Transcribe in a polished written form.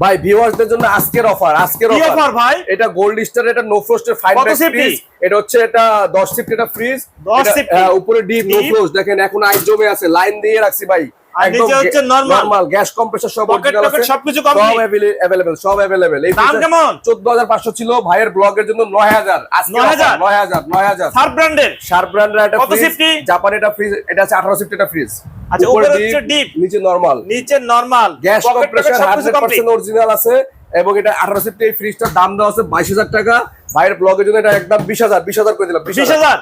ভাই ভিউয়ারদের জন্য আজকের অফার ভাই এটা গোল্ড স্টার, এটা নো ফ্রস্টের 5 ব্যাগ ফ্রিজ, এটা হচ্ছে এটা 10 সিফট এটা ফ্রিজ, 10 সিফট উপরে ডিপ নো ফ্রস্ট। দেখেন এখন আইস জমে আছে, লাইন দিয়ে রাখছি ভাই, একদম হচ্ছে নরমাল গ্যাস কম্প্রেসর সব অরিজিনাল আছে, সবকিছু কমপ্লিট, সব अवेलेबल। এই দাম কেমন? 14500 ছিল, ভাইয়ের ব্লগের জন্য 9000, আজকে 9000 শার্প ব্র্যান্ডের এটা কত সিফটি? জাপান এটা ফ্রিজ, এটা আছে 18 সিফট এটা ফ্রিজ। আচ্ছা উপরে হচ্ছে ডিপ, নিচে নরমাল, গ্যাস কম্প্রেসর 100% অরিজিনাল আছে, এবং এটা 18 সিফট এই ফ্রিজটার দাম দেওয়া আছে 22000 টাকা। ভাইয়ের ব্লগের জন্য এটা একদম 20000 করে দিলাম, 20000।